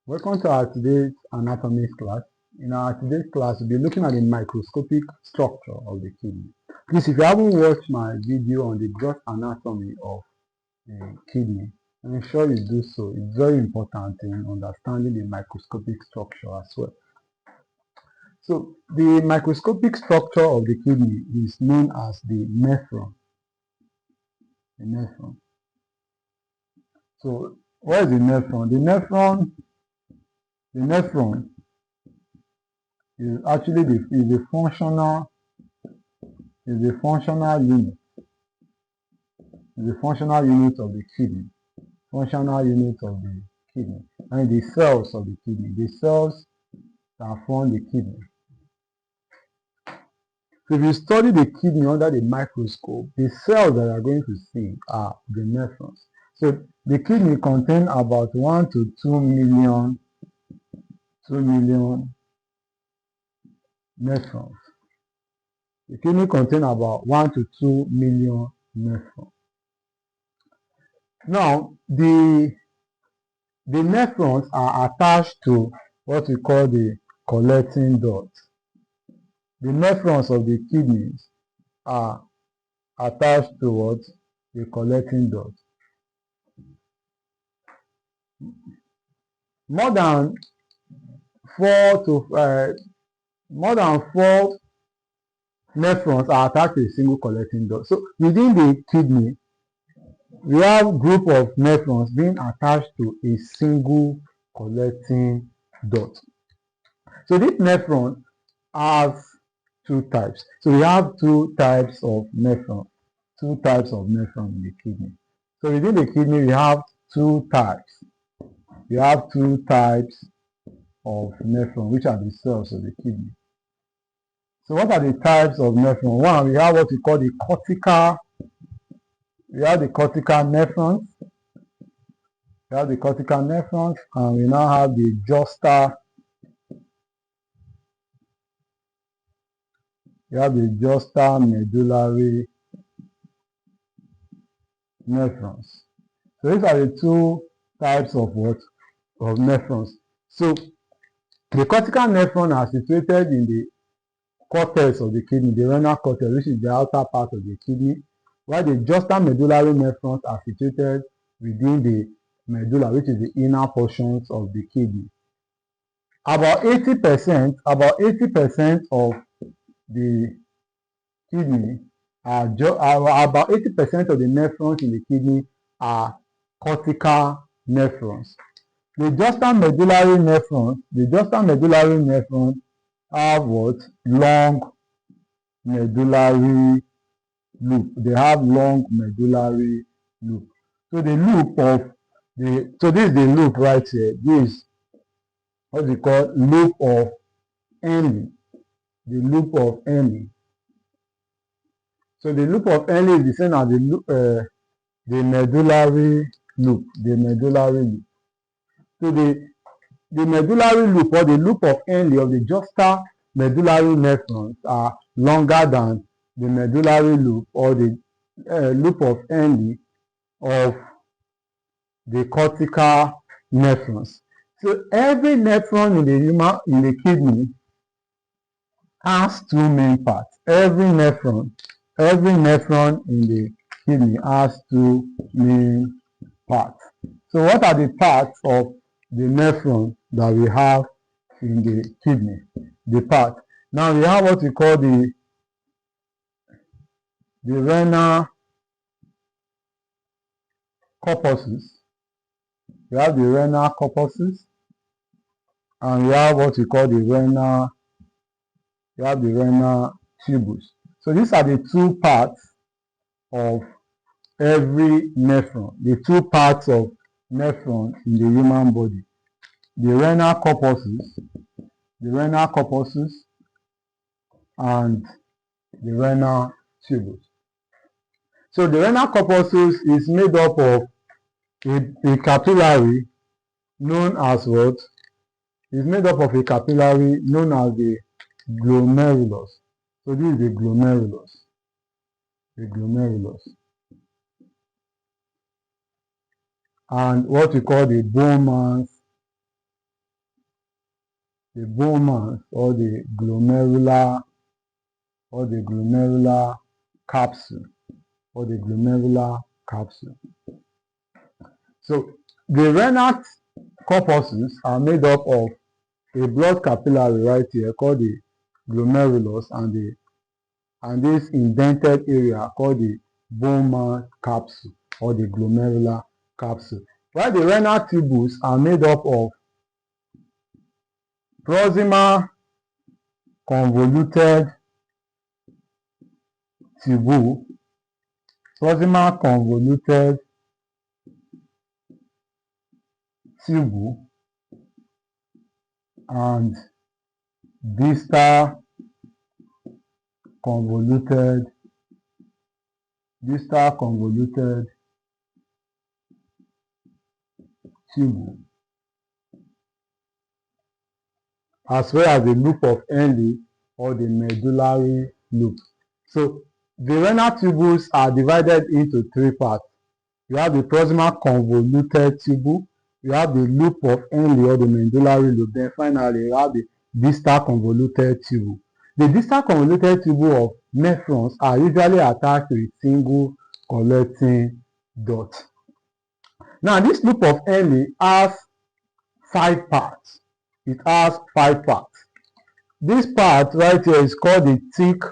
Welcome to our today's anatomy class. In our today's class, we'll be looking at the microscopic structure of the kidney. Please, if you haven't watched my video on the gross anatomy of the kidney, I'm sure you do so. It's very important in understanding the microscopic structure as well. So, the microscopic structure of the kidney is known as the nephron. The nephron. So, what is the nephron? The nephron is actually the functional unit. The functional unit of the kidney. Functional unit of the kidney. And the cells of the kidney. The cells that form the kidney. So if you study the kidney under the microscope, the cells that you are going to see are the nephrons. So the kidney contains about 1 to 2 million nephrons. The kidney contains about 1 to 2 million nephrons. Now, the nephrons are attached to what we call the collecting duct. The nephrons of the kidneys are attached to what? The collecting duct. More than 4 nephrons are attached to a single collecting duct. So within the kidney, we have a group of nephrons being attached to a single collecting duct. So this nephron has two types. So we have two types of nephron. Two types of nephron in the kidney. So within the kidney, we have two types. We have two types of nephron, which are the cells of the kidney. So what are the types of nephron? One, we have what we call the cortical. We have the cortical nephrons. We have the cortical nephrons, and we now have the juxta. We have the juxta medullary nephrons. So these are the two types of what? Of nephrons. So the cortical nephron are situated in the cortex of the kidney, the renal cortex, which is the outer part of the kidney, while the juxta medullary nephrons are situated within the medulla, which is the inner portions of the kidney. About 80% of the kidney about 80% of the nephrons in the kidney are cortical nephrons. The juxta medullary nephrons have what? Long medullary loop. They have long medullary loop. So the loop of so this is the loop right here. This is what we call loop of Henle. The loop of Henle. So the loop of Henle is the same as the medullary loop. The medullary loop. So the medullary loop or the loop of Henle of the juxta medullary nephrons are longer than the medullary loop or the loop of Henle of the cortical nephrons. So every nephron in the kidney has two main parts. Every nephron in the kidney has two main parts. So what are the parts of the nephron that we have in the kidney? The part. Now we have what we call the renal corpuscles. We have the renal corpuscles, and we have what we call the renal tubules. So these are the two parts of every nephron, the two parts of nephron in the human body. The renal corpuscles, and the renal tubules. So the renal corpuscles is made up of a capillary known as what? Is made up of a capillary known as the glomerulus. So this is the glomerulus. The glomerulus. And what we call the Bowman's bone mass or the glomerular capsule So the renal corpuscles are made up of a blood capillary right here called the glomerulus and this indented area called the bone mass capsule or the glomerular capsule. While the renal tubules are made up of proximal convoluted tubule, and distal convoluted tubule, as well as the loop of Henle or the medullary loop. So the renal tubules are divided into three parts. You have the proximal convoluted tubule, you have the loop of Henle or the medullary loop, then finally you have the distal convoluted tubule. The distal convoluted tubule of nephrons are usually attached to a single collecting dot. Now this loop of Henle has 5 parts. It has 5 parts. This part right here is called the thick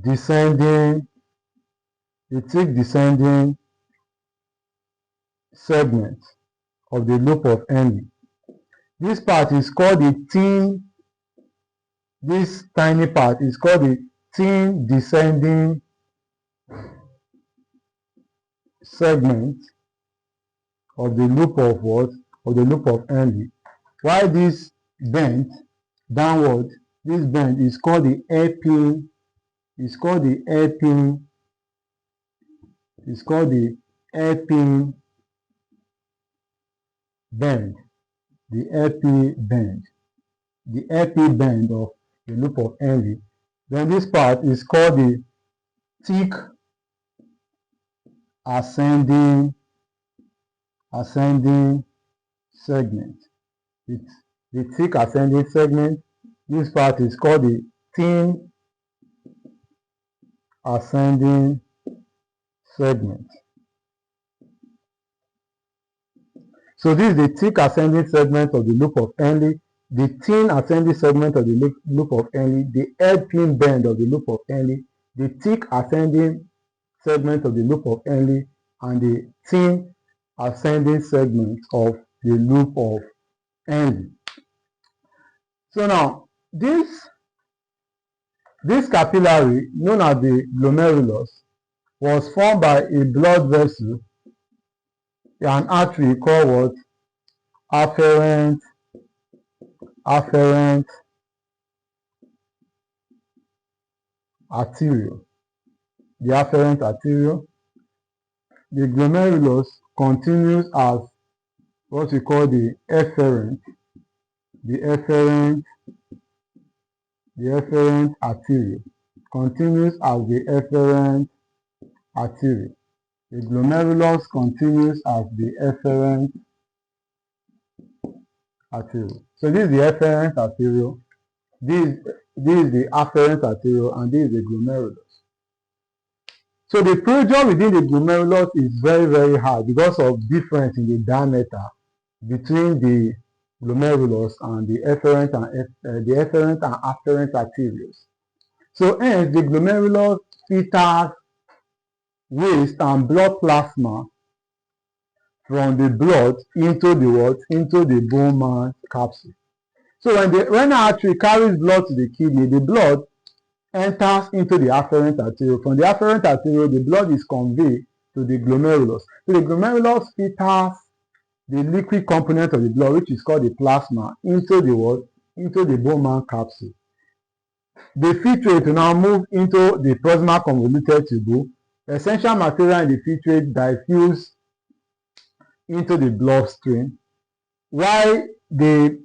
descending segment of the loop of Henle. This part is called this tiny part is called the thin descending segment of the loop of what? Of the loop of Henle. While this bend downward, this bend is called the hairpin. It's called the hairpin. It's called the hairpin bend. The hairpin bend. The hairpin bend of the loop of Henle. Then this part is called the thick ascending segment. It's the thick ascending segment. This part is called the thin ascending segment. So this is the thick ascending segment of the loop of Henle, the thin ascending segment of the loop of Henle, the hairpin bend of the loop of Henle, the thick ascending segment of the loop of Henle, and the thin ascending segment of the loop of Henle. So now this capillary, known as the glomerulus, was formed by a blood vessel, an artery called what? Afferent arteriole. The afferent arteriole. The glomerulus continues as what we call the efferent arteriole. Continues as the efferent arteriole. The glomerulus continues as the efferent arteriole. So this is the efferent arteriole, this is the afferent arteriole, and this is the glomerulus. So the pressure within the glomerulus is very, very high because of difference in the diameter between the glomerulus and the efferent and afferent arterioles. So hence the glomerulus filters waste and blood plasma from the blood into the what? Into the bone mass capsule. So when the renal artery carries blood to the kidney, the blood enters into the afferent arteriole. From the afferent arteriole, the blood is conveyed to the glomerulus. So the glomerulus filters the liquid component of the blood, which is called the plasma, into the what? Into the bone mass capsule. The filtrate will now move into the proximal convoluted tubule. Essential material in the filtrate diffuse into the bloodstream, while the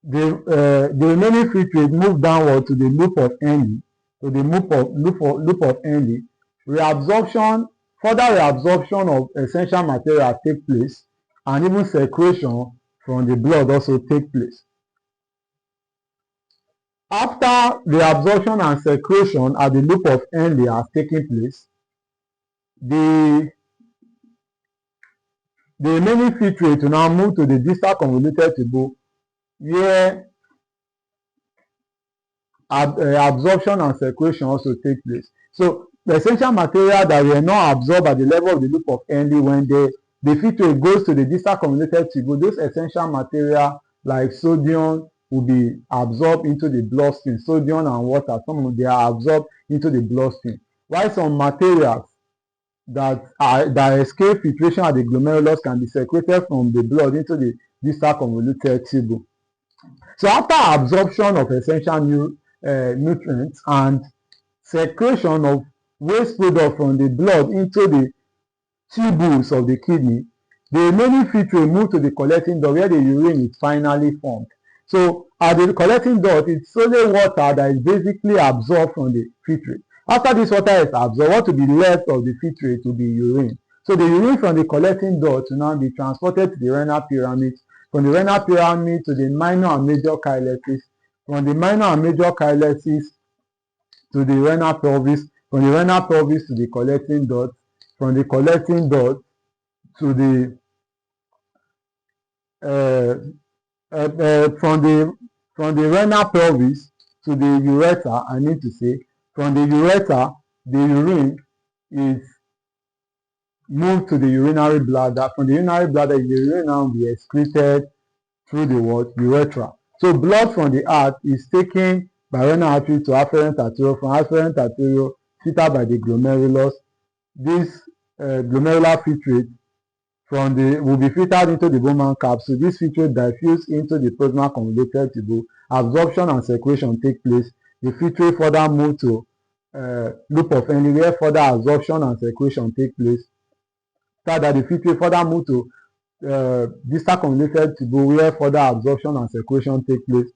remaining filtrate move downward to the loop of Henle, loop of Henle. Further reabsorption of essential material take place, and even secretion from the blood also take place. After reabsorption and secretion at the loop of Henle has taken place, the remaining filtrate will now move to the distal convoluted tubule where absorption and secretion also take place. So the essential material that were not absorbed at the level of the loop of Henle, when the filtrate goes to the distal convoluted tubule, those essential material like sodium will be absorbed into the bloodstream. Sodium and water, some of them are absorbed into the bloodstream. While some materials that escape filtration at the glomerulus can be secreted from the blood into the distal convoluted tubule. So after absorption of essential nutrients and secretion of waste product from the blood into the tubules of the kidney, the remaining filtrate move to the collecting duct where the urine is finally formed. So at the collecting duct, it's only water that is basically absorbed from the filtrate. After this water is absorbed, what will be left of the filtrate will be urine. So the urine from the collecting duct will now be transported to the renal pyramid, from the renal pyramid to the minor and major chylices, from the minor and major chylices to the renal pelvis, from the renal pelvis to the collecting duct, from the collecting duct to the from the renal pelvis to the ureter. I need to say, from the ureter, the urine is moved to the urinary bladder. From the urinary bladder, the urine now will be excreted through the what? Urethra. So blood from the heart is taken by renal artery to afferent arteriole, from afferent arteriole filtered by the glomerulus. This glomerular filtrate will be filtered into the Bowman capsule. This filtrate diffuse into the proximal convoluted tubule. Absorption and secretion take place. The filtrate further move to loop of Henle where further absorption and secretion take place. After that, the filtrate further move to distal convoluted tubule where further absorption and secretion take place.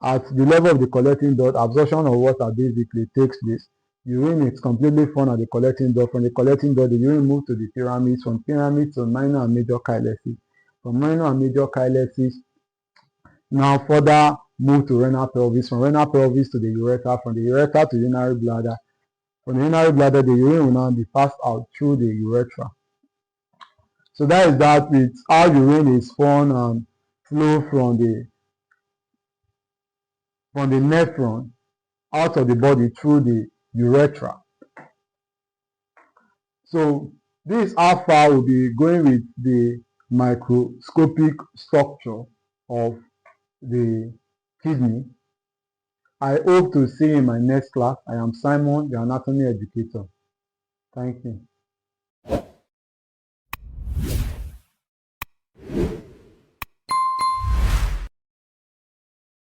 At the level of the collecting duct, absorption of water basically takes place. Urine is completely formed at the collecting duct. From the collecting duct, the urine moves to the pyramids, from pyramids to minor and major chylices. From minor and major chylices, now further move to renal pelvis, from renal pelvis to the ureter, from the ureter to urinary bladder. From the urinary bladder, the urine will now be passed out through the urethra. So that is that with how urine is formed and flow from the nephron out of the body through the urethra. So this is how far we'll be going with the microscopic structure of the kidney. I hope to see you in my next class. I am Simon, the anatomy educator. Thank you.